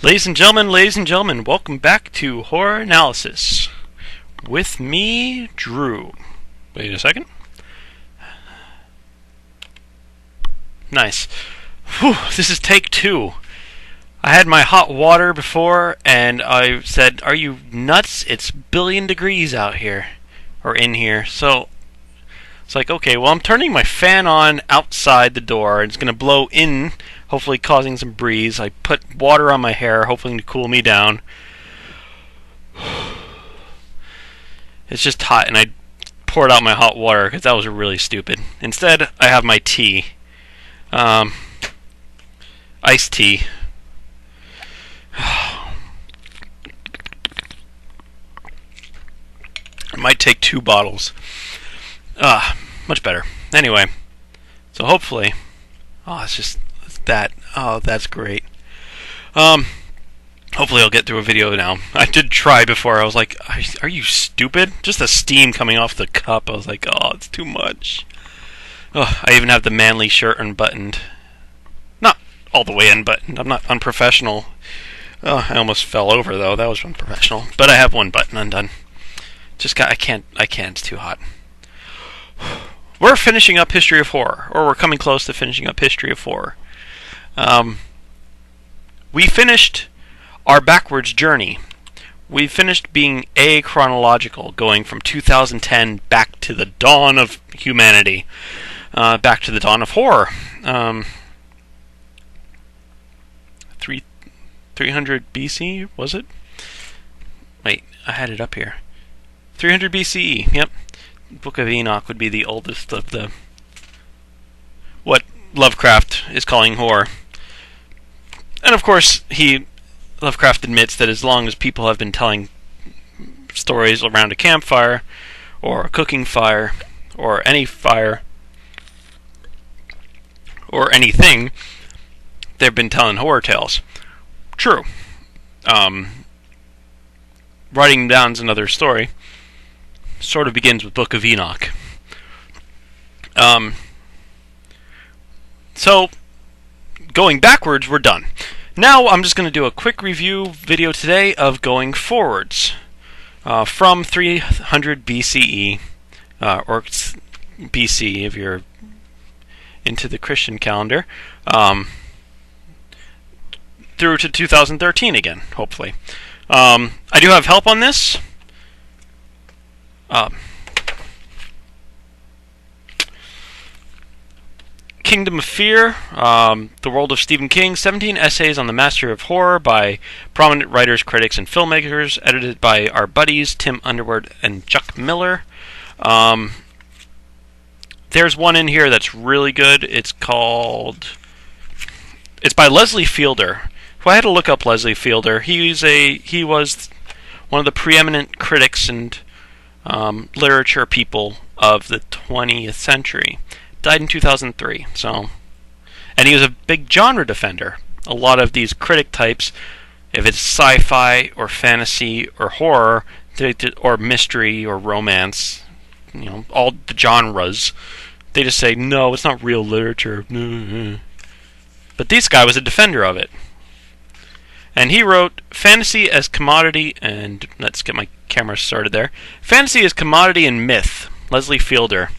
Ladies and gentlemen, welcome back to Horror Analysis. With me, Drew. Wait a second. Nice. Whew, this is take 2. I had my hot water before, and I said, "Are you nuts? It's billion degrees out here. Or in here." So, it's like, okay, well, I'm turning my fan on outside the door, and it's going to blow in, hopefully causing some breeze. I put water on my hair, hoping to cool me down. It's just hot, and I poured out my hot water, because that was really stupid. Instead, I have my tea. Iced tea. It might take 2 bottles. Much better. Anyway, so hopefully, it's just that. Oh, that's great. Hopefully I'll get through a video now. I did try before. I was like, are you stupid? Just the steam coming off the cup. I was like, oh, it's too much. Oh, I even have the manly shirt unbuttoned. Not all the way unbuttoned. I'm not unprofessional. Oh, I almost fell over though. That was unprofessional. But I have one button undone. I can't. It's too hot. We're finishing up History of Horror, or we're coming close to finishing up History of Horror. We finished our backwards journey. We finished being chronological, going from 2010 back to the dawn of humanity, back to the dawn of horror. 300 BC, was it? Wait, I had it up here. 300 BCE, yep. Book of Enoch would be the oldest of the what Lovecraft is calling horror. And of course, Lovecraft admits that as long as people have been telling stories around a campfire, or a cooking fire, or any fire, or anything, they've been telling horror tales. True. Writing down's another story. Sort of begins with Book of Enoch. So, going backwards, we're done. Now, I'm just going to do a quick review video today of going forwards. From 300 BCE, or BC if you're into the Christian calendar, through to 2013 again, hopefully. I do have help on this. Kingdom of Fear, The World of Stephen King, 17 essays on the mastery of horror by prominent writers, critics, and filmmakers, edited by our buddies Tim Underwood and Chuck Miller. There's one in here that's really good. It's by Leslie Fielder. Well, I had to look up Leslie Fielder. He was one of the preeminent critics and literature people of the 20th century. Died in 2003. And he was a big genre defender. A lot of these critic types, if it's sci-fi or fantasy or horror, or mystery or romance, all the genres, they just say, no, it's not real literature. But this guy was a defender of it. And he wrote Fantasy as Commodity, and let's get my camera started there. Fantasy as Commodity and Myth, Leslie Fielder.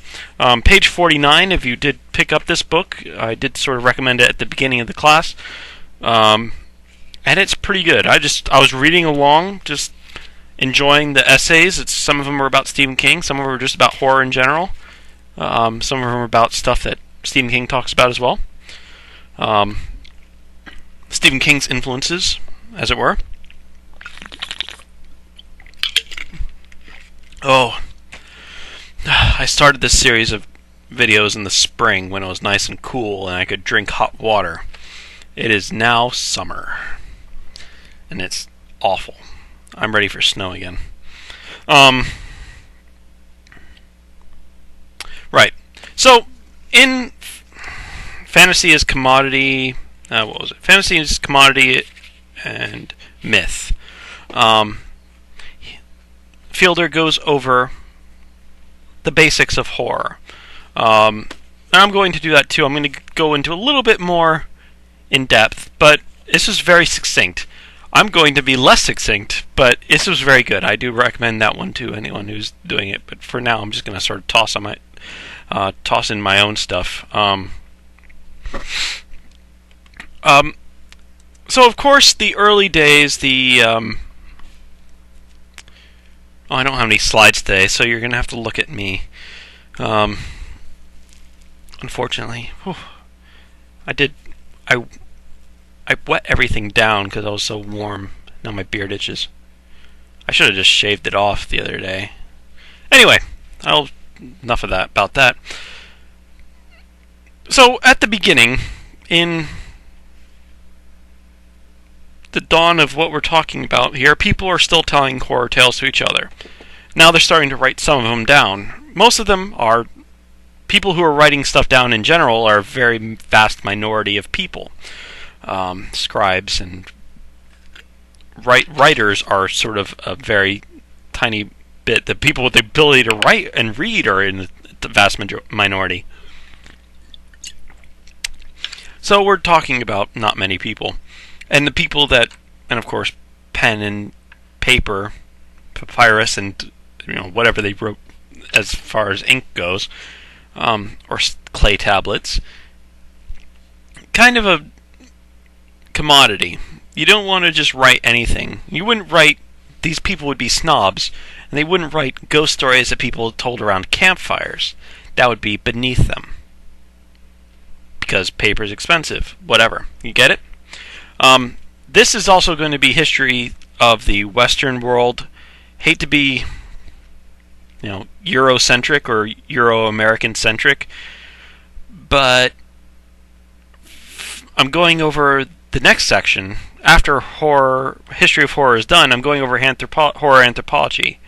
Page 49, if you did pick up this book, I did sort of recommend it at the beginning of the class. And it's pretty good. I was reading along, just enjoying the essays. Some of them were about Stephen King, some of them were just about horror in general. Some of them were about stuff that Stephen King talks about as well. Stephen King's influences, as it were. Oh, I started this series of videos in the spring when it was nice and cool and I could drink hot water. It is now summer, and it's awful. I'm ready for snow again. Right. So, in Fantasy as Commodity... what was it? Fantasy is Commodity and Myth. Fielder goes over the basics of horror. And I'm going to do that too. I'm going to go into a little bit more in depth, but this is very succinct. I'm going to be less succinct, but this was very good. I do recommend that one to anyone who's doing it. But for now, I'm just going to sort of toss in my own stuff. So of course, the early days, I don't have any slides today, so you're going to have to look at me. Unfortunately, I wet everything down because I was so warm. Now my beard itches. I should have just shaved it off the other day. Anyway, enough of that about that. So at the beginning, in the dawn of what we're talking about here, people are still telling horror tales to each other. Now they're starting to write some of them down. Most of them are people who are writing stuff down in general are a very vast minority of people. Scribes and writers are sort of a very tiny bit. The people with the ability to write and read are in the vast minority. So we're talking about not many people. And the people that, and of course, pen and paper, papyrus, and whatever they wrote as far as ink goes, or clay tablets, kind of a commodity. You don't want to just write anything. You wouldn't write, these people would be snobs, and they wouldn't write ghost stories that people told around campfires. That would be beneath them. Because paper's expensive. Whatever. You get it? This is also going to be history of the Western world. Hate to be, Eurocentric or Euro-American centric, but I'm going over the next section. After history of horror is done, I'm going over horror anthropology.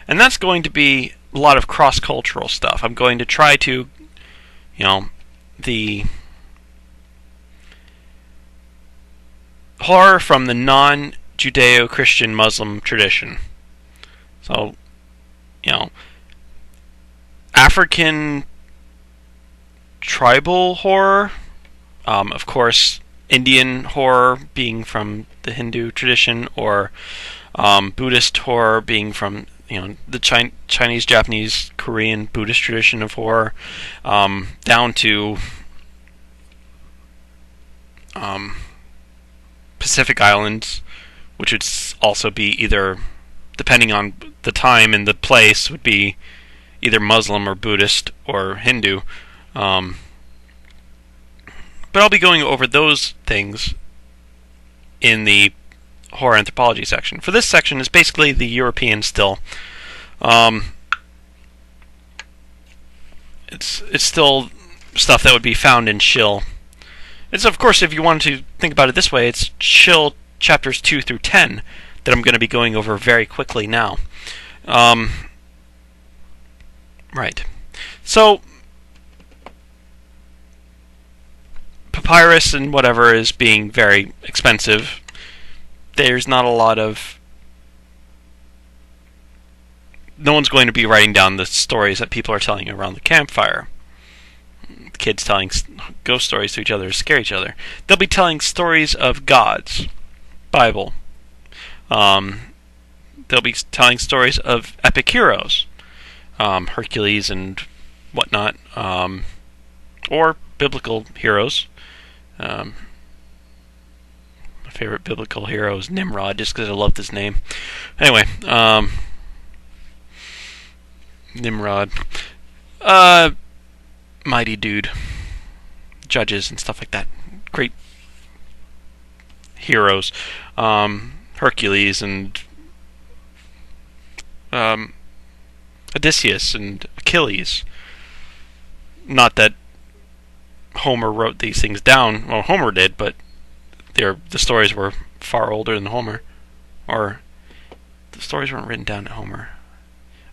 And that's going to be a lot of cross-cultural stuff. I'm going to try to, the horror from the non-Judeo-Christian Muslim tradition. So, African tribal horror, of course, Indian horror being from the Hindu tradition, or Buddhist horror being from the Chinese, Japanese, Korean, Buddhist tradition of horror, down to Pacific Islands, which would also be either, depending on the time and the place, would be either Muslim or Buddhist or Hindu. But I'll be going over those things in the horror anthropology section. For this section, is basically the European still. It's still stuff that would be found in Shill. It's, of course, if you want to think about it this way, it's Shill chapters 2 through 10 that I'm going to be going over very quickly now. Right. So, papyrus and whatever is being very expensive. There's not a lot of... No one's going to be writing down the stories that people are telling around the campfire. Kids telling ghost stories to each other to scare each other. They'll be telling stories of gods. Bible. They'll be telling stories of epic heroes. Hercules and whatnot. Or biblical heroes. My favorite biblical hero is Nimrod, just because I love this name. Anyway, Nimrod. Mighty dude. Judges and stuff like that. Great heroes. Hercules and Odysseus and Achilles. Not that Homer wrote these things down. Well, Homer did, but the stories were far older than Homer. Or the stories weren't written down to Homer.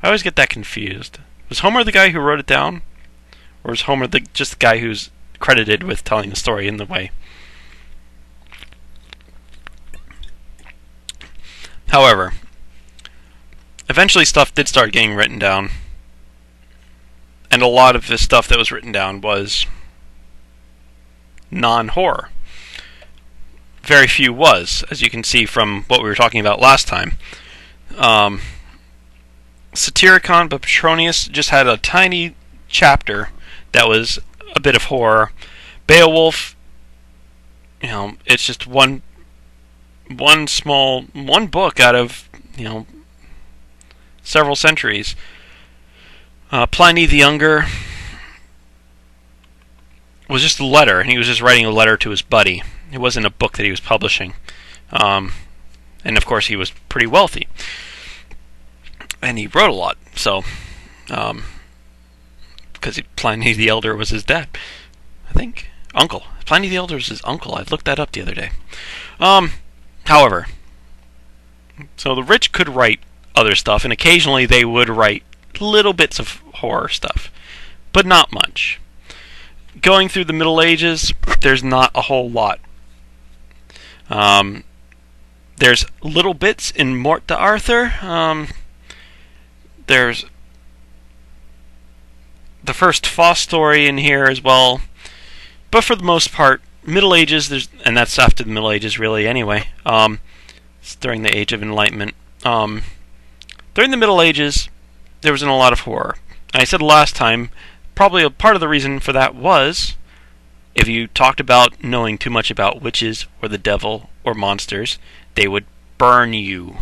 I always get that confused. Was Homer the guy who wrote it down? Or is Homer just the guy who's credited with telling the story in the way? However, eventually stuff did start getting written down. And a lot of the stuff that was written down was non-horror. very few was, as you can see from what we were talking about last time. Satyricon, but Petronius just had a tiny chapter that was a bit of horror. Beowulf, it's just one book out of several centuries. Pliny the Younger was just a letter, and he was just writing a letter to his buddy. It wasn't a book that he was publishing. And of course he was pretty wealthy. And he wrote a lot, so because Pliny the Elder was his dad, I think. Uncle. Pliny the Elder was his uncle. I looked that up the other day. However, so the rich could write other stuff, and occasionally they would write little bits of horror stuff, but not much. Going through the Middle Ages, there's not a whole lot. There's little bits in Morte d'Arthur. There's the first Foss story in here as well. But for the most part, Middle Ages, and that's after the Middle Ages really anyway. It's during the Age of Enlightenment. During the Middle Ages, there wasn't a lot of horror. And I said last time, probably a part of the reason for that was if you talked about knowing too much about witches or the devil or monsters, they would burn you.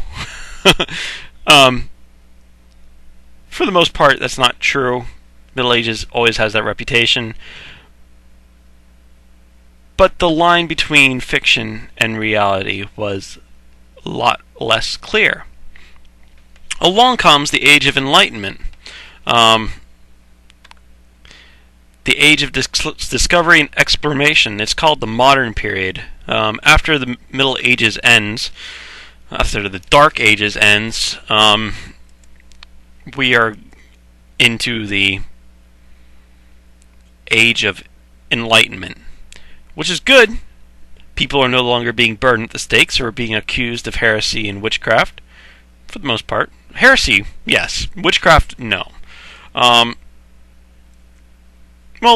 For the most part, that's not true. Middle Ages always has that reputation. But the line between fiction and reality was a lot less clear. Along comes the Age of Enlightenment. The Age of Discovery and Exploration. It's called the Modern Period. After the Middle Ages ends, after the Dark Ages ends, we are into the Age of Enlightenment, which is good. People are no longer being burned at the stakes or being accused of heresy and witchcraft, for the most part. Heresy, yes. Witchcraft, no. Well,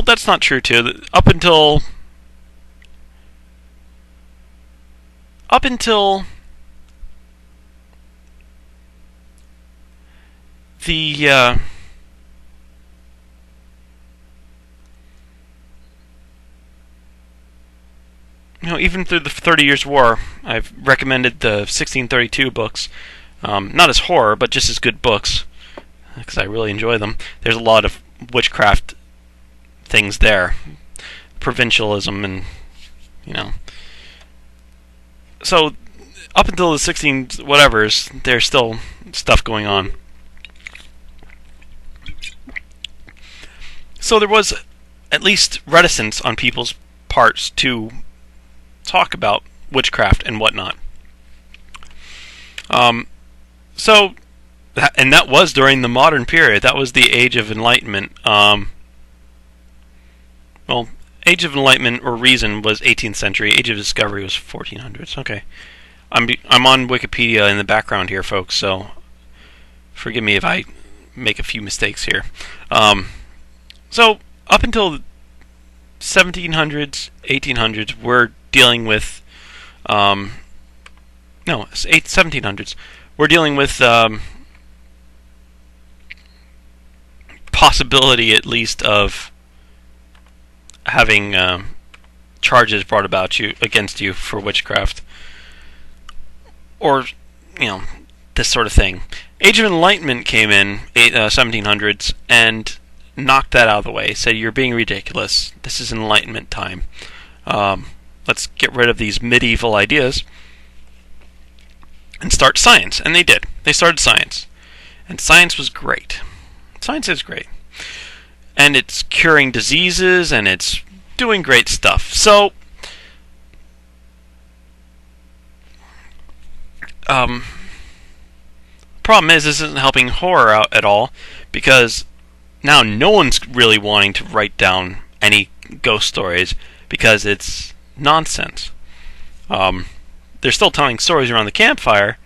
that's not true, too. Up until the even through the 30 Years' War, I've recommended the 1632 books. Not as horror, but just as good books, because I really enjoy them. There's a lot of witchcraft things there. Provincialism and, So, up until the 16 whatevers, there's still stuff going on. So there was at least reticence on people's parts to talk about witchcraft and whatnot. And that was during the modern period. That was the Age of Enlightenment. Age of Enlightenment or Reason was 18th century. Age of Discovery was 1400s. Okay, I'm on Wikipedia in the background here, folks. So forgive me if I make a few mistakes here. So up until 1700s, 1800s, we're dealing with 1700s. We're dealing with possibility, at least, of having charges brought against you for witchcraft, or this sort of thing. Age of Enlightenment came in 1700s and knocked that out of the way. Said, you're being ridiculous. This is Enlightenment time. Let's get rid of these medieval ideas and start science. And they did. They started science. And science was great. Science is great. And it's curing diseases, and it's doing great stuff. So, problem is, this isn't helping horror out at all, because now no one's really wanting to write down any ghost stories, because it's nonsense. They're still telling stories around the campfire,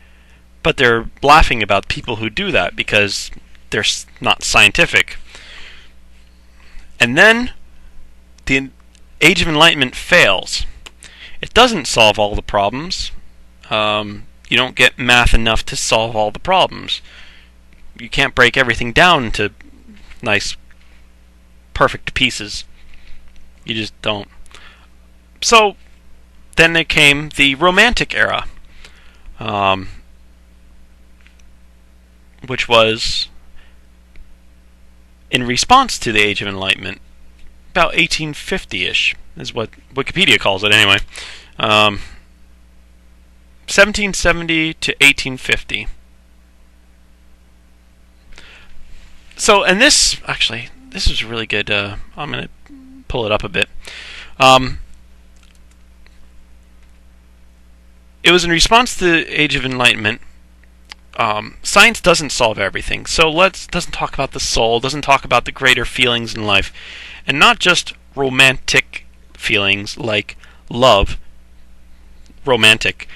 but they're laughing about people who do that because they're not scientific. And then the Age of Enlightenment fails. It doesn't solve all the problems. You don't get math enough to solve all the problems. You can't break everything down into nice, perfect pieces. You just don't. So, then there came the Romantic era, which was in response to the Age of Enlightenment, about 1850-ish, is what Wikipedia calls it anyway. 1770 to 1850. So, and this is really good. I'm going to pull it up a bit. It was in response to the Age of Enlightenment. Science doesn't solve everything, so doesn't talk about the soul, doesn't talk about the greater feelings in life, and not just romantic feelings like love. Romantic.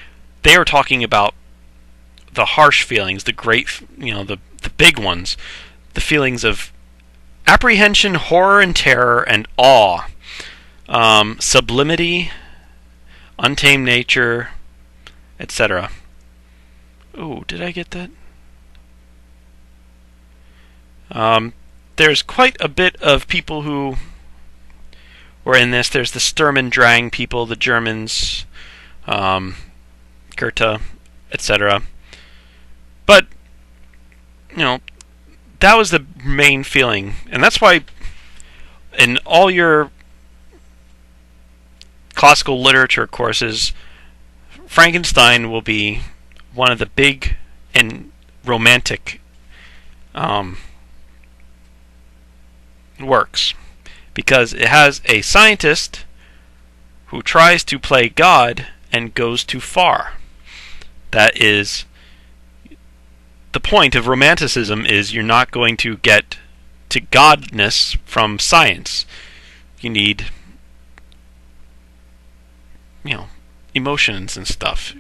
They are talking about the harsh feelings, the great, the big ones, the feelings of apprehension, horror and terror, and awe, sublimity, untamed nature, etc. Oh, did I get that? There's quite a bit of people who were in this. There's the Sturm und Drang people, the Germans, Goethe, etc. But, that was the main feeling. And that's why in all your classical literature courses, Frankenstein will be one of the big and romantic works, because it has a scientist who tries to play God and goes too far. That is the point of Romanticism, is you're not going to get to godness from science. You need, emotions and stuff.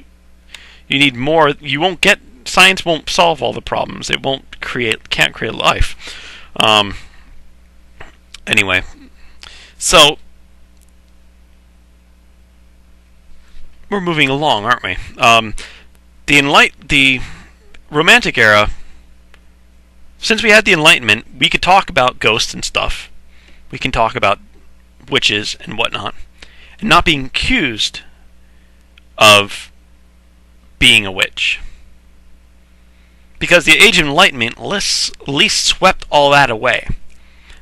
You need more. You won't get. Science won't solve all the problems. It can't create life. Anyway, so we're moving along, aren't we? The Romantic era. Since we had the Enlightenment, we could talk about ghosts and stuff. We can talk about witches and whatnot, and not being accused of being a witch. Because the Age of Enlightenment at least swept all that away.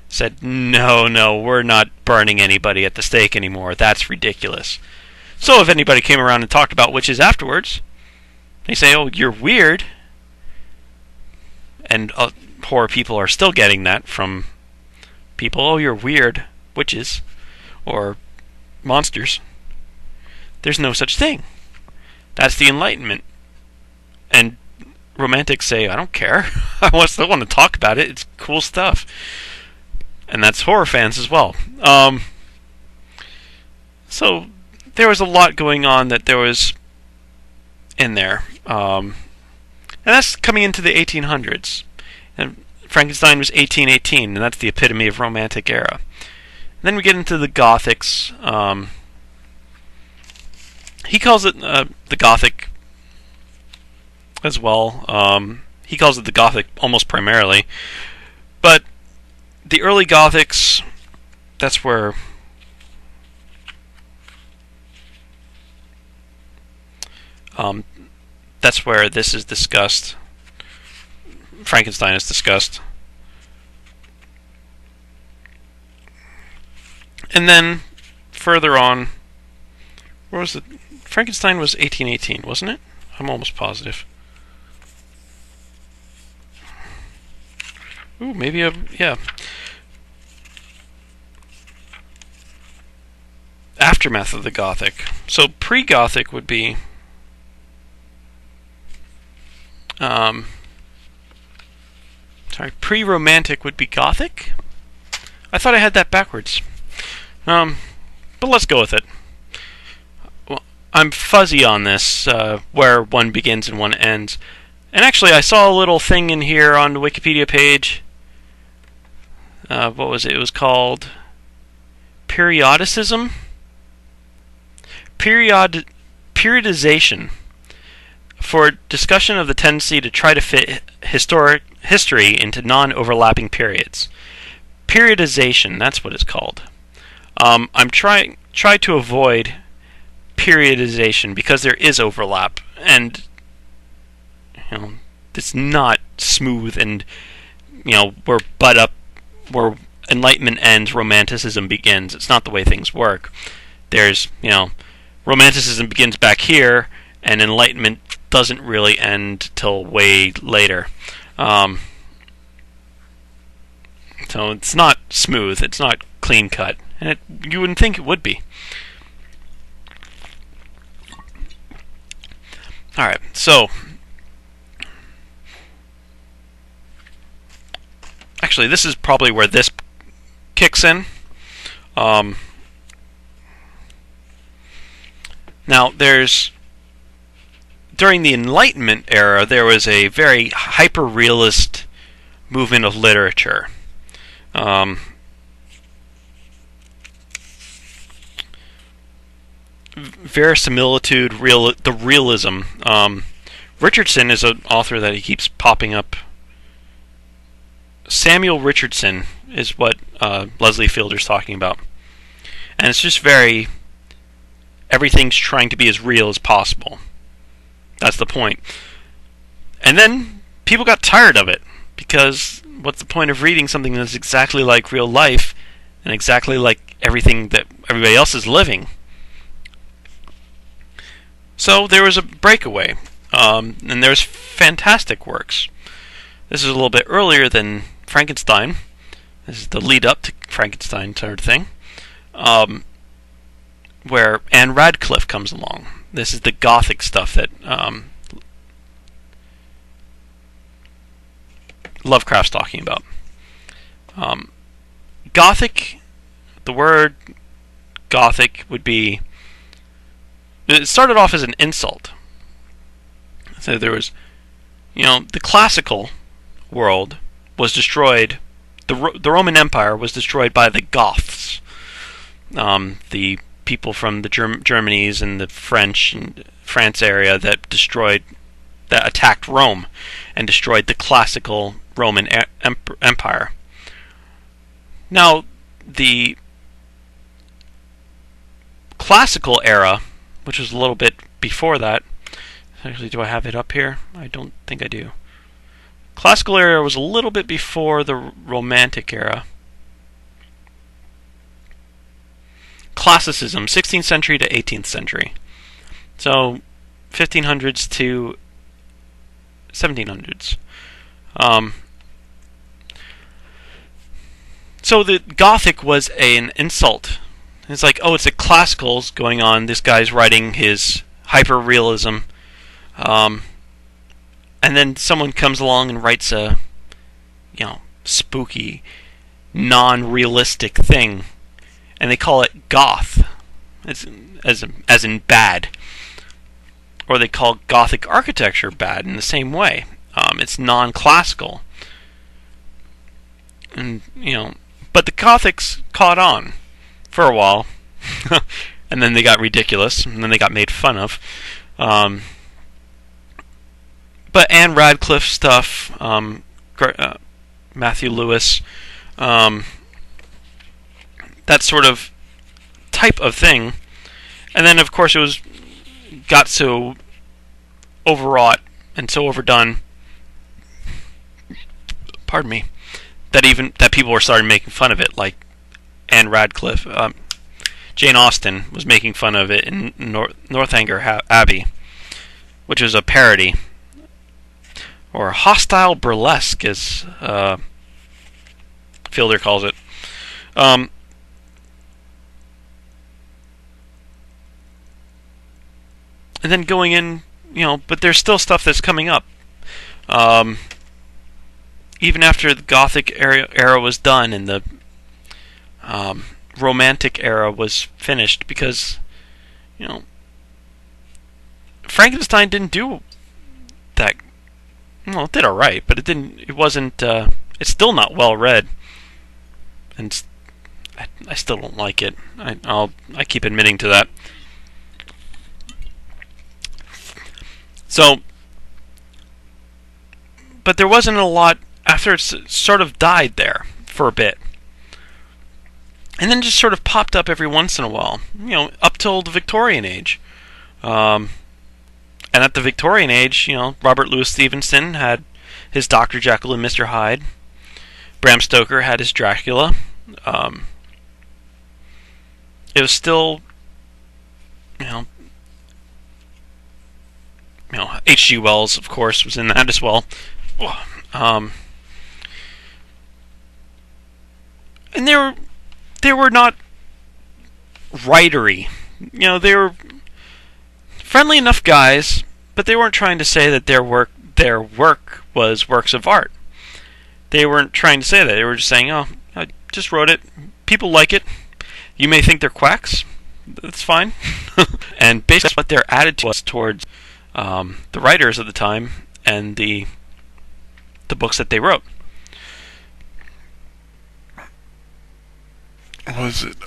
Said, no, we're not burning anybody at the stake anymore. That's ridiculous. So if anybody came around and talked about witches afterwards, they say, oh, you're weird. And poor people are still getting that from people. Oh, you're weird. Witches. Or monsters. There's no such thing. That's the Enlightenment. And romantics say, I don't care. I still want to talk about it. It's cool stuff. And that's horror fans as well. So there was a lot going on that there was in there. And that's coming into the 1800s. And Frankenstein was 1818, and that's the epitome of Romantic era. And then we get into the Gothics. He calls it the Gothic as well. He calls it the Gothic almost primarily. But the early Gothics, that's where this is discussed. Frankenstein is discussed. And then further on, where was it? Frankenstein was 1818, wasn't it? I'm almost positive. Ooh, maybe yeah. Aftermath of the Gothic. So pre-Gothic would be pre-Romantic would be Gothic? I thought I had that backwards. But let's go with it. Well, I'm fuzzy on this, where one begins and one ends. And actually, I saw a little thing in here on the Wikipedia page. What was it? It was called periodicism. periodization for discussion of the tendency to try to fit history into non-overlapping periods. Periodization, that's what it's called. I'm try to avoid periodization because there is overlap, and it's not smooth, and where Enlightenment ends, Romanticism begins. It's not the way things work. There's Romanticism begins back here, and Enlightenment doesn't really end till way later. So it's not smooth. It's not clean cut, and you wouldn't think it would be. All right, so actually, this is probably where this kicks in. Now, during the Enlightenment era, there was a very hyper-realist movement of literature. Verisimilitude, the realism. Richardson is an author that he keeps popping up. Samuel Richardson is what Leslie Fielder's talking about. And it's just everything's trying to be as real as possible. That's the point. And then people got tired of it, because what's the point of reading something that's exactly like real life and exactly like everything that everybody else is living? So there was a breakaway, and there's fantastic works. This is a little bit earlier than Frankenstein. This is the lead up to Frankenstein sort of thing, where Anne Radcliffe comes along. This is the Gothic stuff that Lovecraft's talking about. Gothic, the word Gothic would be... It started off as an insult. So there was, the classical world was destroyed. The Roman Empire was destroyed by the Goths, the people from the Germanies and the French and France area that attacked Rome and destroyed the classical Roman Empire. Now, the classical era, which was a little bit before that. Actually, do I have it up here? I don't think I do. Classical era was a little bit before the Romantic era. Classicism, 16th century to 18th century. So, 1500s to 1700s. So the Gothic was an insult. It's like, it's the classicals going on. This guy's writing his hyper-realism. And then someone comes along and writes a, spooky, non-realistic thing. And they call it goth. As in bad. Or they call Gothic architecture bad in the same way. It's non-classical. And, but the Gothics caught on for a while, and then they got ridiculous, and then they got made fun of. But Anne Radcliffe stuff, Matthew Lewis, that sort of type of thing, and then of course it got so overwrought and so overdone. Pardon me. That people were starting making fun of it, like Anne Radcliffe. Jane Austen was making fun of it in Northanger Abbey, which is a parody, or hostile burlesque, as Fielder calls it. And then going in, but there's still stuff that's coming up. Even after the Gothic era was done and the Romantic era was finished, because Frankenstein didn't do that. Well, it did all right, but it wasn't. It's still not well read, and I still don't like it. I keep admitting to that. So, but there wasn't a lot after it sort of died there for a bit. And then just sort of popped up every once in a while, up till the Victorian age. And at the Victorian age, Robert Louis Stevenson had his Dr. Jekyll and Mr. Hyde. Bram Stoker had his Dracula. It was still, H.G. Wells, of course, was in that as well. And they were not writery. They were friendly enough guys, but they weren't trying to say that their work was works of art. They weren't trying to say that. They were just saying, "Oh, I just wrote it. People like it. You may think they're quacks. That's fine." And basically, what their attitude was towards the writers of the time and the books that they wrote. Was it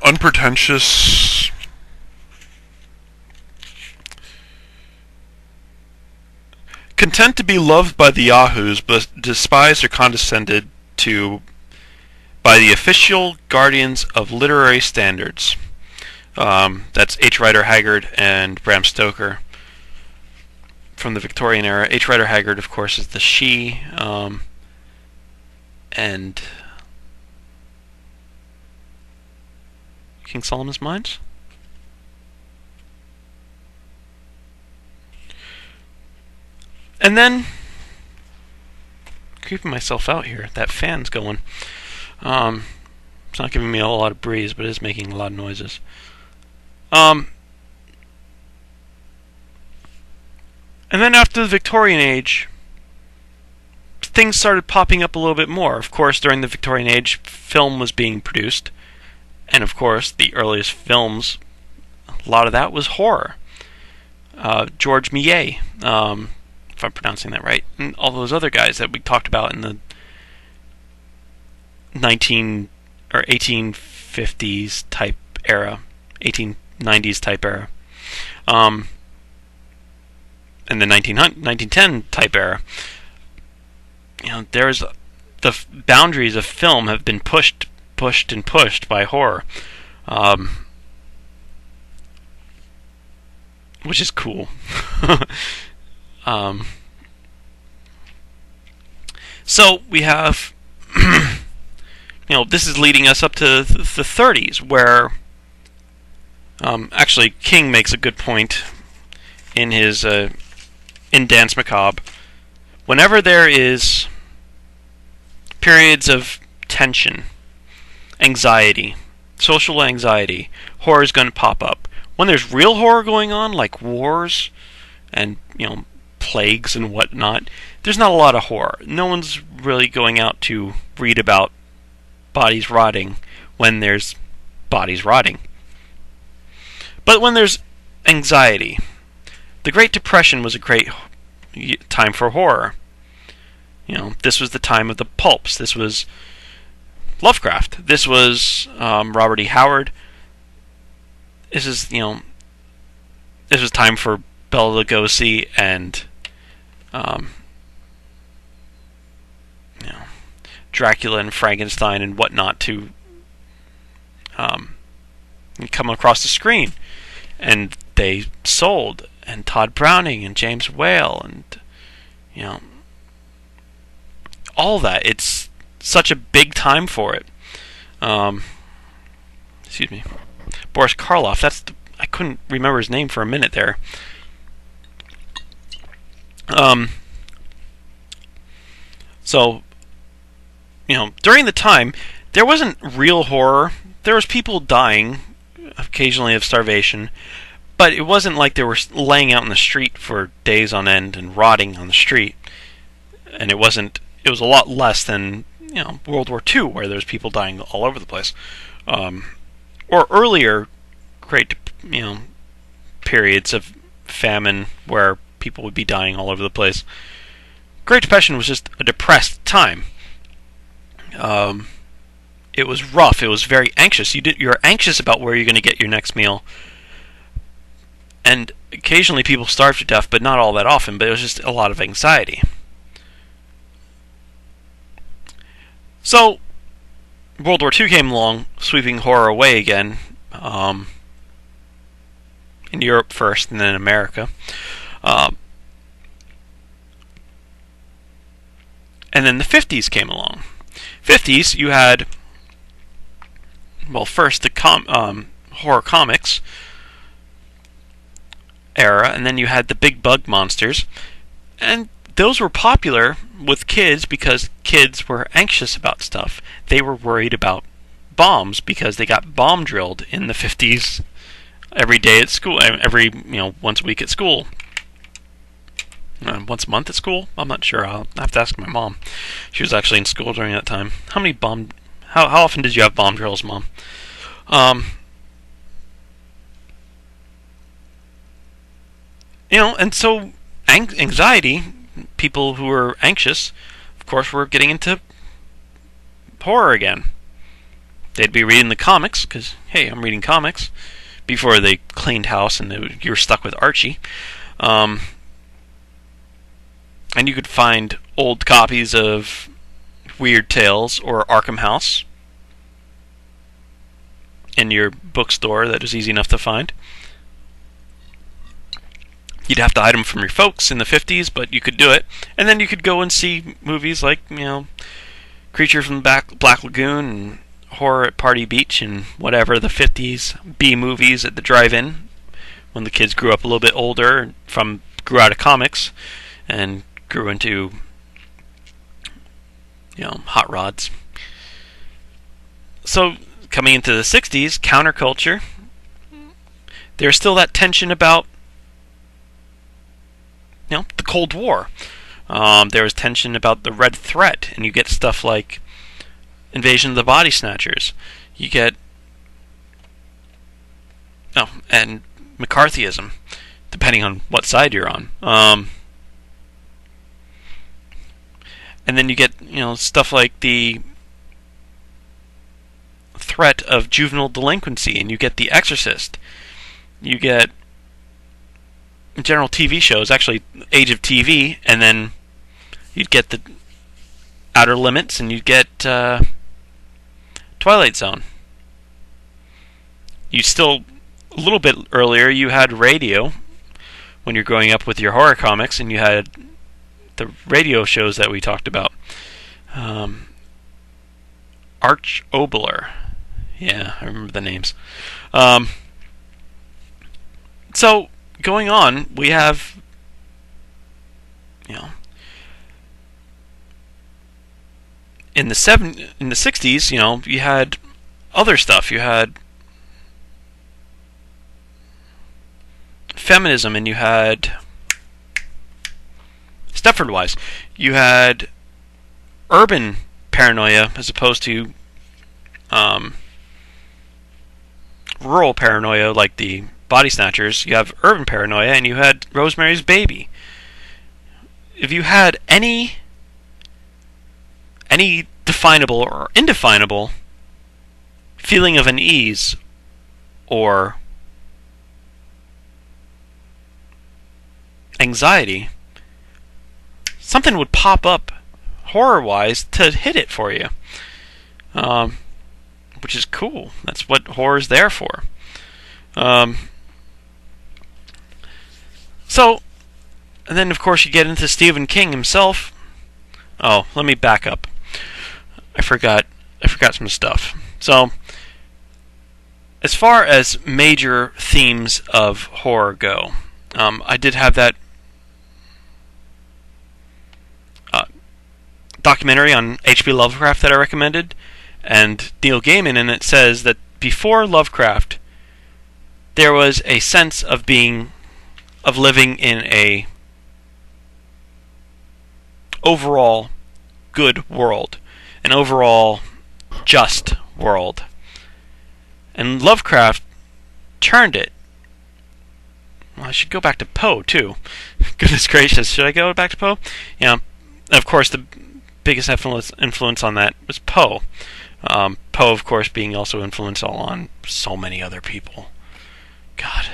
unpretentious? Content to be loved by the yahoos, but despised or condescended to by the official guardians of literary standards. That's H. Rider Haggard and Bram Stoker from the Victorian era. H. Rider Haggard, of course, is the she, and King Solomon's Mines. And then, creeping myself out here, that fan's going. It's not giving me a lot of breeze, but it is making a lot of noises. And then after the Victorian age, things started popping up a little bit more. Of course, during the Victorian age, film was being produced. And of course, the earliest films, a lot of that was horror. George Millet, if I'm pronouncing that right, and all those other guys that we talked about in the 1850s type era, 1890s type era, and the 1910 type era. There's the boundaries of film have been pushed by horror, which is cool. So we have, this is leading us up to the 30s, where actually King makes a good point in his in Danse Macabre. Whenever there is periods of tension, anxiety, social anxiety, horror is going to pop up. When there's real horror going on, like wars and plagues and whatnot, there's not a lot of horror. No one's really going out to read about bodies rotting when there's bodies rotting. But when there's anxiety, the Great Depression was a great time for horror. This was the time of the pulps. This was Lovecraft. This was Robert E. Howard. This is this was time for Bela Lugosi and Dracula and Frankenstein and whatnot to come across the screen, and they sold. And Todd Browning and James Whale and all that. It's such a big time for it. Excuse me, Boris Karloff. I couldn't remember his name for a minute there. So, during the time, there wasn't real horror. There was people dying, occasionally of starvation, but it wasn't like they were laying out in the street for days on end and rotting on the street. And it was a lot less than, World War II, where there's people dying all over the place. Or earlier great, periods of famine where people would be dying all over the place. Great Depression was just a depressed time. It was rough. It was very anxious. You're anxious about where you're going to get your next meal. And occasionally people starved to death, but not all that often. But it was just a lot of anxiety. So World War II came along, sweeping horror away again. In Europe first, and then America. And then the 50s came along. 50s, you had, well, first the horror comics era, and then you had the big bug monsters. And those were popular with kids because kids were anxious about stuff. They were worried about bombs because they got bomb drilled in the 50s every day at school, once a week at school. Once a month at school? I'm not sure. I'll have to ask my mom. She was actually in school during that time. How often did you have bomb drills, Mom? And so anxiety, people who were anxious, of course, were getting into horror again. They'd be reading the comics, because, hey, I'm reading comics, before they cleaned house and you were stuck with Archie. And you could find old copies of Weird Tales or Arkham House in your bookstore that was easy enough to find. You'd have to hide them from your folks in the 50s, but you could do it. And then you could go and see movies like, Creature from the Black Lagoon and Horror at Party Beach and whatever, the 50s B movies at the drive-in when the kids grew up a little bit older, grew out of comics and grew into, hot rods. So, coming into the 60s, counterculture, there's still that tension about, the Cold War. There was tension about the Red Threat, and you get stuff like Invasion of the Body Snatchers. You get, and McCarthyism, depending on what side you're on. And then you get, stuff like the threat of juvenile delinquency, and you get The Exorcist. You get general TV shows, actually Age of TV, and then you'd get the Outer Limits, and you'd get Twilight Zone. You still, a little bit earlier, you had radio when you're growing up with your horror comics, and you had the radio shows that we talked about. Arch Obler. Yeah, I remember the names. So, going on, we have, in the 60s, you had other stuff. You had feminism, and you had Stepford Wives. You had urban paranoia as opposed to rural paranoia, like the Body Snatchers. You have urban paranoia, and you had Rosemary's Baby. If you had any definable or indefinable feeling of unease or anxiety, something would pop up horror-wise to hit it for you, which is cool. That's what horror's there for. So, and then of course you get into Stephen King himself. Oh, let me back up. I forgot some stuff. So, as far as major themes of horror go, I did have that documentary on H.P. Lovecraft that I recommended, and Neil Gaiman, and it says that before Lovecraft, there was a sense of living in a overall good world, an overall just world. And Lovecraft turned it. Well, I should go back to Poe, too. Goodness gracious, should I go back to Poe? Yeah, of course, the biggest influence on that was Poe. Poe, of course, being also influential on so many other people. God.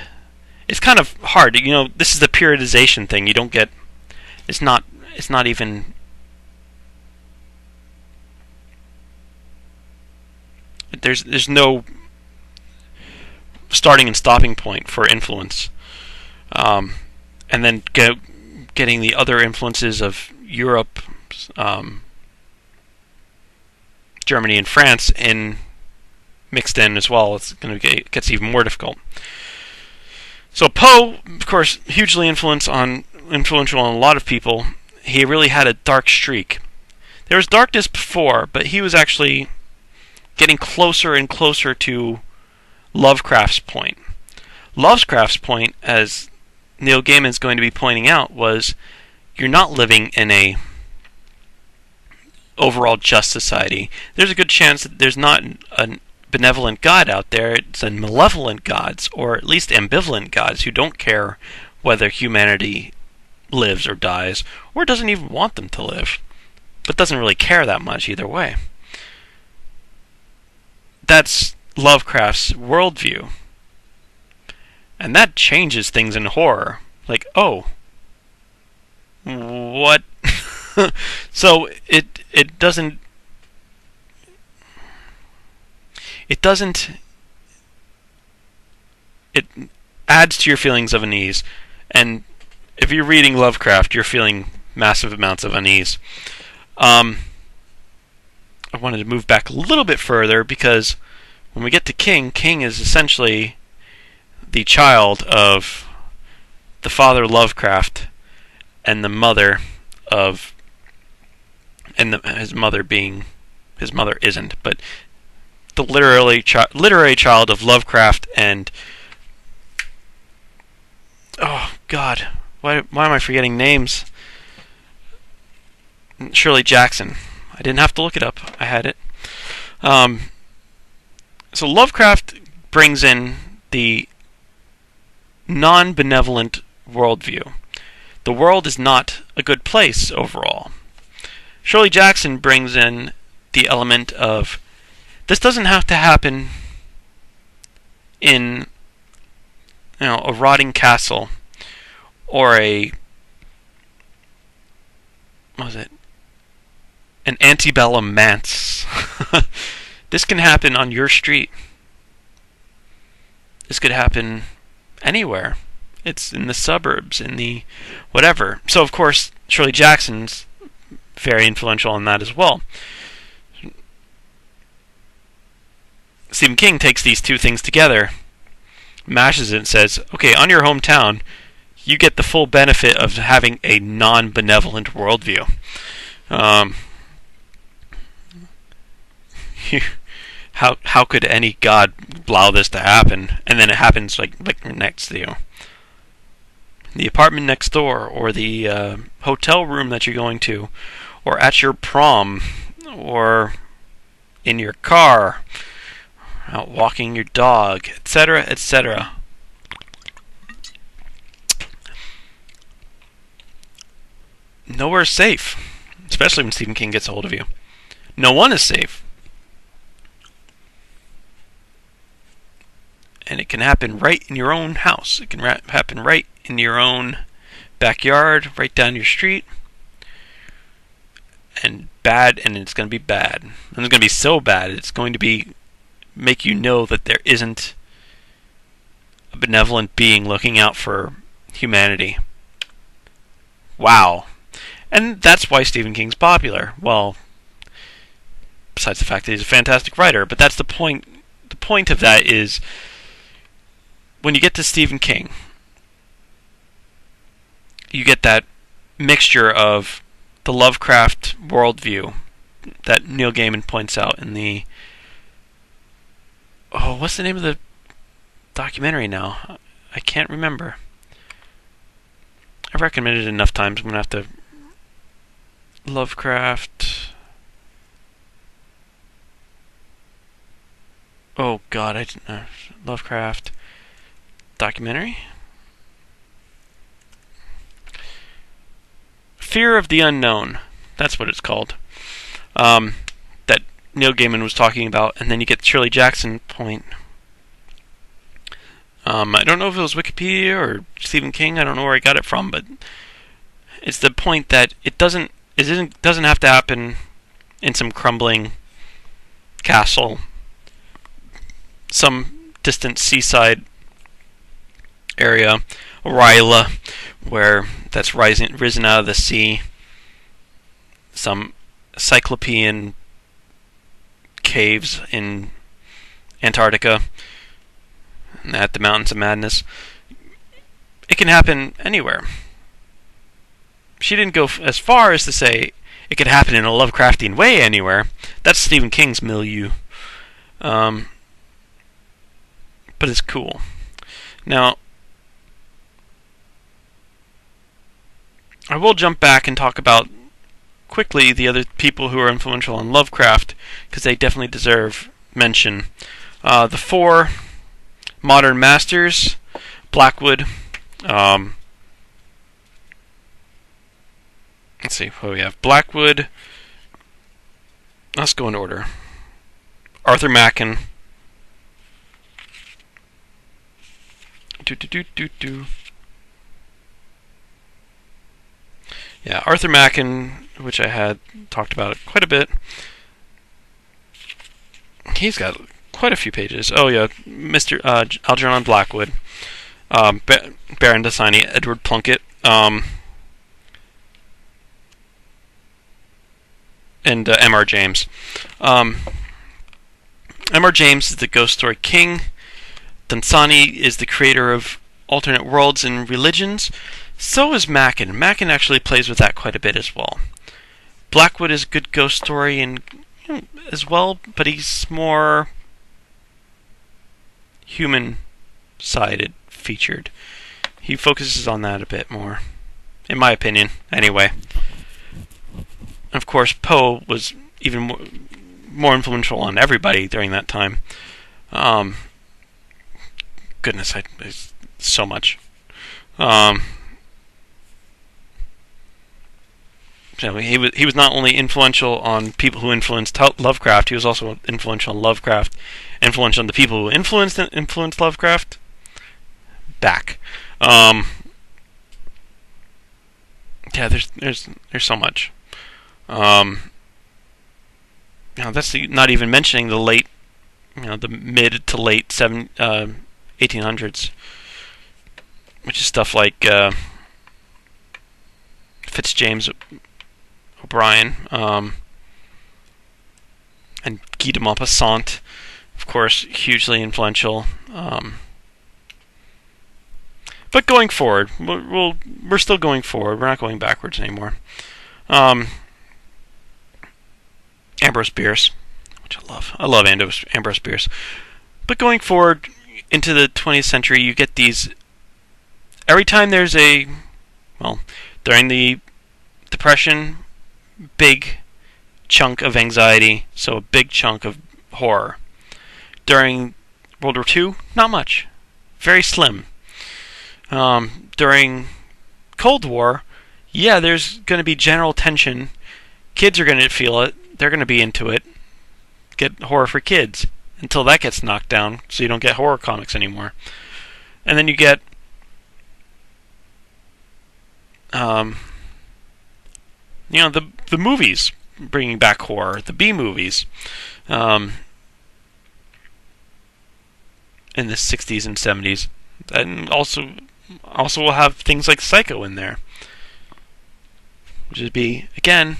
it's kind of hard. This is the periodization thing. You don't get. It's not even. There's no starting and stopping point for influence, and then getting the other influences of Europe, Germany, and France mixed in as well. It's going to gets even more difficult. So Poe, of course, hugely influential on a lot of people. He really had a dark streak. There was darkness before, but he was actually getting closer and closer to Lovecraft's point. Lovecraft's point, as Neil Gaiman is going to be pointing out, was you're not living in a overall just society. There's a good chance that there's not a benevolent God out there. It's a malevolent gods, or at least ambivalent gods, who don't care whether humanity lives or dies, or doesn't even want them to live, but doesn't really care that much either way. That's Lovecraft's worldview. And that changes things in horror. Like, oh, what? So it doesn't it adds to your feelings of unease. And if you're reading Lovecraft, you're feeling massive amounts of unease. I wanted to move back a little bit further because when we get to King, King is essentially the child of the father Lovecraft and the mother of, his mother isn't, but the literary child of Lovecraft and, oh God, why am I forgetting names? Shirley Jackson. I didn't have to look it up. I had it. So Lovecraft brings in the non-benevolent worldview. The world is not a good place overall. Shirley Jackson brings in the element of this doesn't have to happen in a rotting castle or an antebellum manse. This can happen on your street. This could happen anywhere. It's in the suburbs, in the whatever. So, of course, Shirley Jackson's very influential in that as well. Stephen King takes these two things together, mashes it, and says, okay, on your hometown, you get the full benefit of having a non-benevolent worldview. How could any god allow this to happen? And then it happens like next to you. The apartment next door, or the hotel room that you're going to, or at your prom, or in your car, out walking your dog, etc., etc. Nowhere's safe, especially when Stephen King gets a hold of you. No one is safe. And it can happen right in your own house. It can happen right in your own backyard, right down your street. And it's going to be bad. And it's going to be so bad, it's going to make you know that there isn't a benevolent being looking out for humanity. Wow. And that's why Stephen King's popular. Well, besides the fact that he's a fantastic writer, but that's the point. The point of that is, when you get to Stephen King, you get that mixture of the Lovecraft worldview that Neil Gaiman points out in the... Oh, what's the name of the documentary now? I can't remember. I've recommended it enough times. I'm going to have to... Lovecraft... Oh, God, Lovecraft... documentary? Fear of the Unknown. That's what it's called. That Neil Gaiman was talking about, and then you get the Shirley Jackson point. I don't know if it was Wikipedia or Stephen King. I don't know where I got it from, but it's the point that doesn't have to happen in some crumbling castle, some distant seaside area, Ryla, where that's risen out of the sea, some cyclopean caves in Antarctica, and at the Mountains of Madness. It can happen anywhere. She didn't go as far as to say it could happen in a Lovecraftian way anywhere. That's Stephen King's milieu. But it's cool. Now, I will jump back and talk about quickly the other people who are influential on Lovecraft, because they definitely deserve mention. The 4 modern masters: Blackwood. Let's see what we have. Blackwood. Let's go in order. Arthur Machen. Yeah, Arthur Machen, which I had talked about it quite a bit. He's got quite a few pages. Oh yeah, Mr. Algernon Blackwood, Baron Dasani, Edward Plunkett, and M.R. James. M.R. James is the ghost story king. Dunsany is the creator of alternate worlds and religions. So is Machen. Machen actually plays with that quite a bit as well. Blackwood is a good ghost story and as well, but he's more human-sided, featured. He focuses on that a bit more, in my opinion. Anyway, of course, Poe was even more influential on everybody during that time. Goodness, so much. He was not only influential on people who influenced Lovecraft, he was also influential on Lovecraft, influential on the people who influenced Lovecraft. Back. Yeah, there's so much. That's not even mentioning the late, the mid to late 1800s, which is stuff like Fitzjames O'Brien, and Guy de Maupassant, of course, hugely influential. But going forward, we're still going forward. We're not going backwards anymore. Ambrose Bierce, which I love. I love Ambrose Bierce. But going forward into the 20th century, you get these. Every time there's during the Depression, big chunk of anxiety, so a big chunk of horror. During World War II, not much. Very slim. During Cold War, yeah, there's going to be general tension. Kids are going to feel it. They're going to be into it. Get horror for kids. Until that gets knocked down, so you don't get horror comics anymore. And then you get the movies bringing back horror, the B movies, in the 60s and 70s, and also we'll have things like Psycho in there, which would be, again,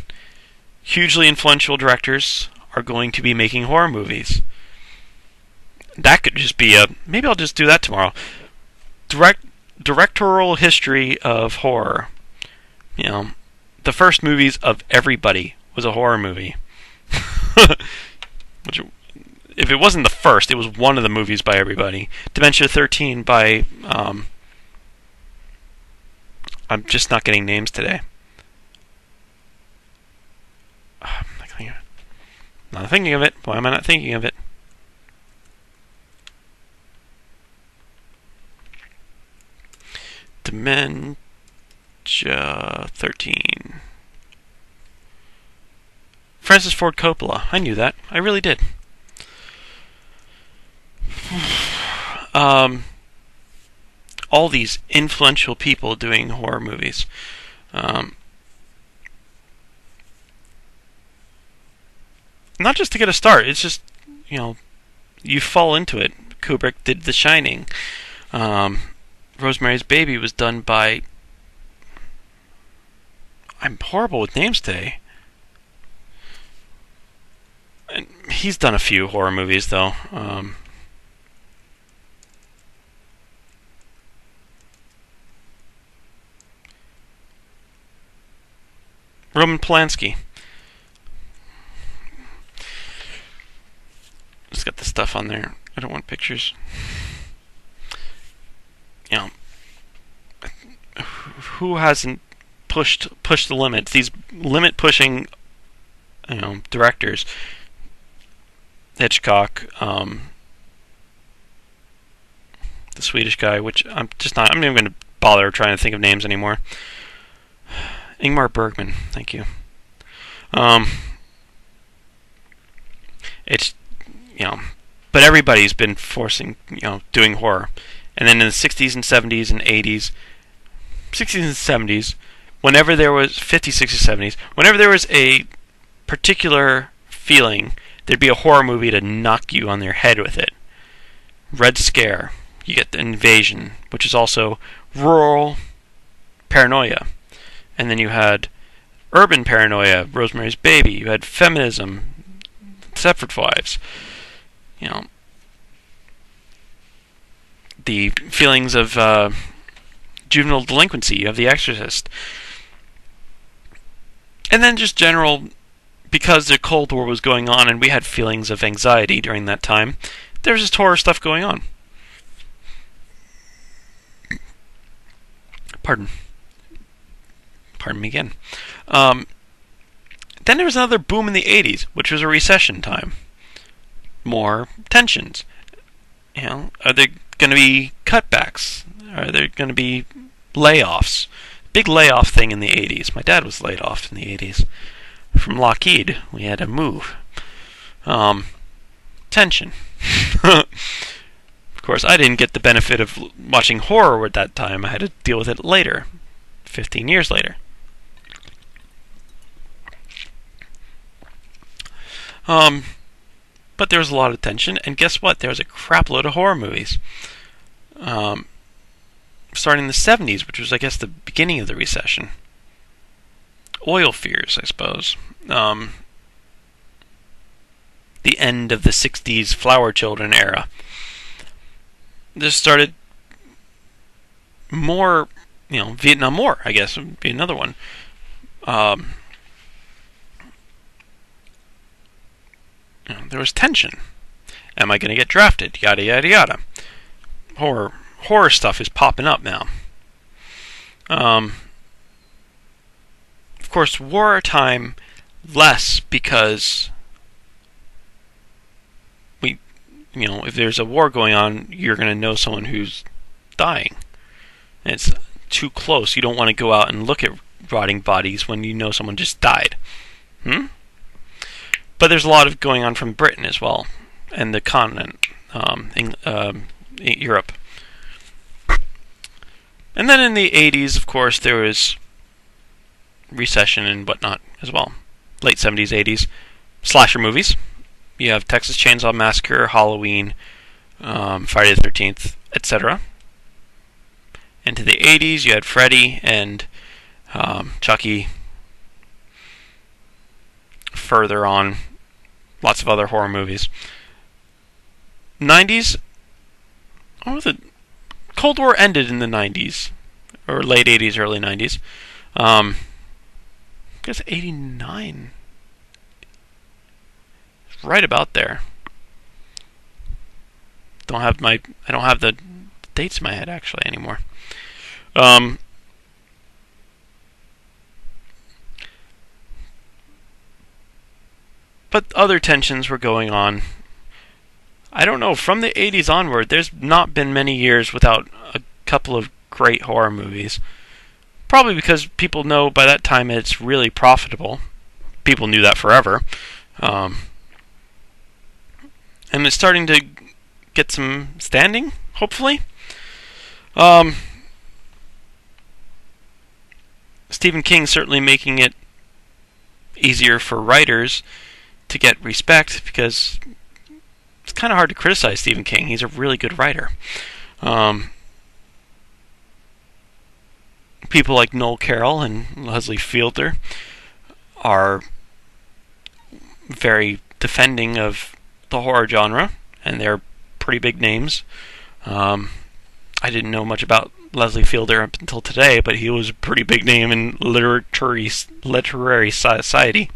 hugely influential directors are going to be making horror movies. That could just be maybe I'll just do that tomorrow. Directorial history of horror. The first movies of everybody was a horror movie. Which, if it wasn't the first, it was one of the movies by everybody. Dementia 13 by I'm just not getting names today. I'm not thinking of it. Why am I not thinking of it? Dementia 13. Francis Ford Coppola. I knew that. I really did. all these influential people doing horror movies. Not just to get a start. It's just, you fall into it. Kubrick did The Shining. Rosemary's Baby was done by... I'm horrible with names today. And he's done a few horror movies, though. Roman Polanski. Just got the stuff on there. I don't want pictures. Who hasn't pushed the limits? These limit pushing, directors. Hitchcock, the Swedish guy, which I'm not even going to bother trying to think of names anymore. Ingmar Bergman, thank you. It's, but everybody's been forcing, doing horror. And then in the 60s and 70s and 80s, 60s and 70s, whenever there was, 50s, 60s, 70s, whenever there was a particular feeling, there'd be a horror movie to knock you on your head with it. Red Scare, you get the Invasion, which is also rural paranoia. And then you had urban paranoia, Rosemary's Baby. You had feminism, Stepford Wives. The feelings of juvenile delinquency. You have The Exorcist. And then just general, because the Cold War was going on and we had feelings of anxiety during that time, there's just horror stuff going on. Pardon me again. Then there was another boom in the 80s, which was a recession time. More tensions. Are there going to be cutbacks? Are there going to be layoffs? Big layoff thing in the 80s. My dad was laid off in the 80s. From Lockheed, we had to move. Tension. Of course, I didn't get the benefit of watching horror at that time. I had to deal with it later. 15 years later. But there was a lot of tension, and guess what? There was a crap load of horror movies. Starting in the 70s, which was, I guess, the beginning of the recession. Oil fears, I suppose. The end of the 60s Flower Children era. This started more, Vietnam War, I guess, would be another one. There was tension. Am I going to get drafted? Yada, yada, yada. Horror stuff is popping up now. Of course, wartime less because if there's a war going on, you're going to know someone who's dying. And it's too close. You don't want to go out and look at rotting bodies when you know someone just died. But there's a lot of going on from Britain as well, and the continent, Europe. And then in the 80s, of course, there was recession and whatnot as well. Late 70s, 80s. Slasher movies. You have Texas Chainsaw Massacre, Halloween, Friday the 13th, etc. Into the 80s, you had Freddy and Chucky. Further on, lots of other horror movies. 90s, the Cold War ended in the 90s, or late 80s, early 90s. I guess 89. Right about there. I don't have the dates in my head actually anymore. But other tensions were going on. I don't know, from the 80s onward, there's not been many years without a couple of great horror movies. Probably because people know by that time it's really profitable. People knew that forever. And it's starting to get some standing, hopefully. Um, Stephen King certainly making it easier for writers to get respect, because it's kind of hard to criticize Stephen King. He's a really good writer. People like Noel Carroll and Leslie Fielder are very defending of the horror genre, and they're pretty big names. I didn't know much about Leslie Fielder up until today, but he was a pretty big name in literary society.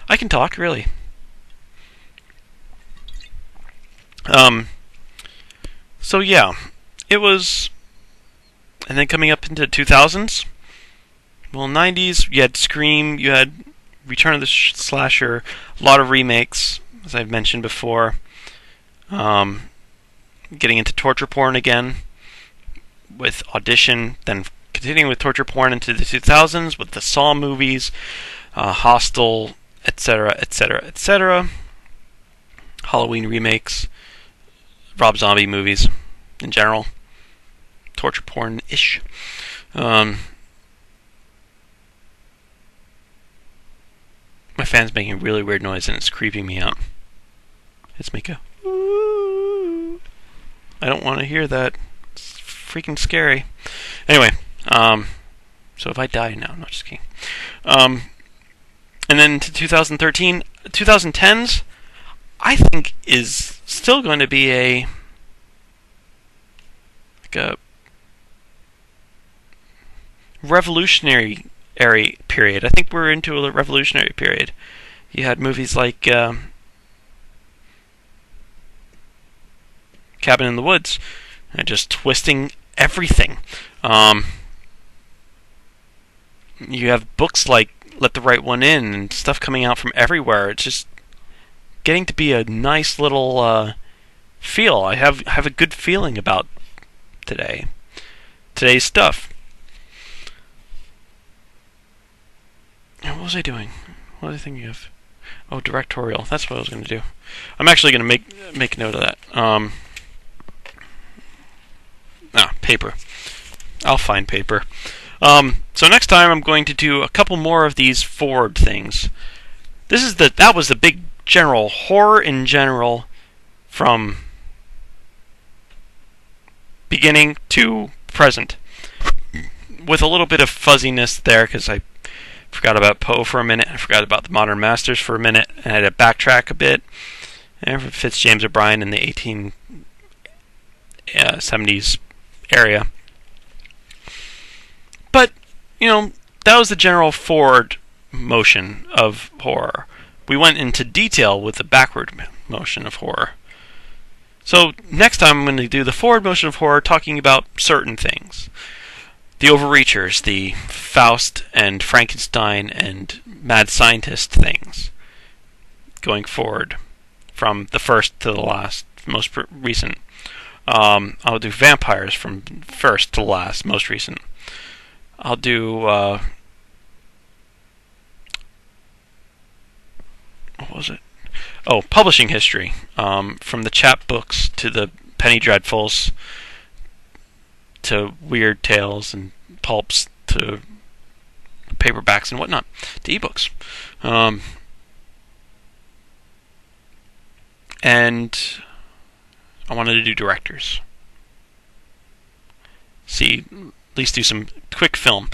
I can talk, really. So yeah, it was, and then coming up into 2000s, well, 90s, you had Scream, you had Return of the Slasher, a lot of remakes, as I've mentioned before. Getting into torture porn again with Audition, then continuing with torture porn into the 2000s with the Saw movies, Hostel, etc., etc., etc. Halloween remakes, Rob Zombie movies in general, torture porn-ish. My fan's making a really weird noise and it's creeping me out. Let's make a ooh. I don't want to hear that. It's freaking scary. Anyway, so if I die now, no, just kidding. And then to 2013, 2010s, I think is still going to be a revolutionary period. I think we're into a revolutionary period. You had movies like Cabin in the Woods, just twisting everything. You have books like Let the Right One In and stuff coming out from everywhere. It's just getting to be a nice little feel. I have a good feeling about today's stuff. What was I doing? What was I thinking of? Oh, directorial. That's what I was going to do. I'm actually going to make note of that. Paper. I'll find paper. So next time I'm going to do a couple more of these forward things. That was the big general horror in general, from beginning to present, with a little bit of fuzziness there because I forgot about Poe for a minute, I forgot about the Modern Masters for a minute, and I had to backtrack a bit. And Fitz James O'Brien in the 1870s area. But, that was the general forward motion of horror. We went into detail with the backward motion of horror. So next time I'm going to do the forward motion of horror, talking about certain things. The Overreachers, the Faust and Frankenstein and Mad Scientist things. Going forward from the first to the last, most recent. I'll do vampires from first to last, most recent. I'll do what was it? Oh, publishing history, from the chapbooks to the Penny Dreadfuls to Weird Tales and pulps to paperbacks and whatnot to ebooks. And I wanted to do directors. See, at least do some quick film.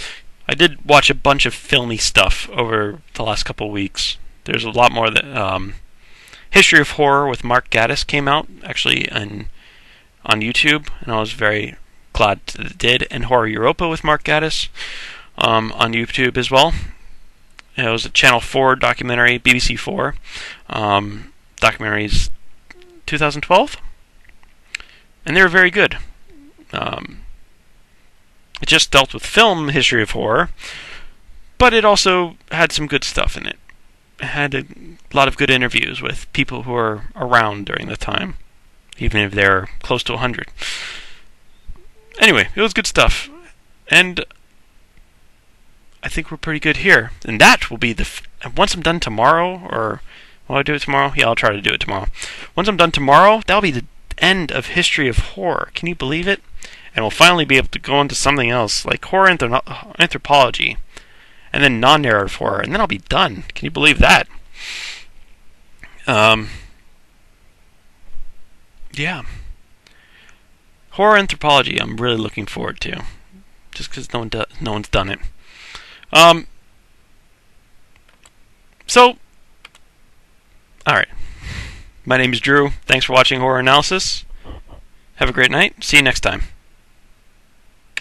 I did watch a bunch of filmy stuff over the last couple of weeks. There's a lot more that History of Horror with Mark Gatiss came out actually on YouTube, and I was very glad that it did. And Horror Europa with Mark Gatiss on YouTube as well. It was a Channel 4 documentary, BBC 4 documentaries, 2012, and they were very good. It just dealt with film history of horror, but it also had some good stuff in it. It had a lot of good interviews with people who were around during the time, even if they're close to 100. Anyway, it was good stuff, and I think we're pretty good here. And that will be once I'm done tomorrow, or will I do it tomorrow? Yeah, I'll try to do it tomorrow. Once I'm done tomorrow, that'll be the end of History of Horror. Can you believe it? and we'll finally be able to go into something else, like horror anthropology, and then non-narrative horror, and then I'll be done. Can you believe that? Yeah. Horror anthropology, I'm really looking forward to, just because no one's done it. So, alright. My name is Drew. Thanks for watching Horror Analysis. Have a great night. See you next time.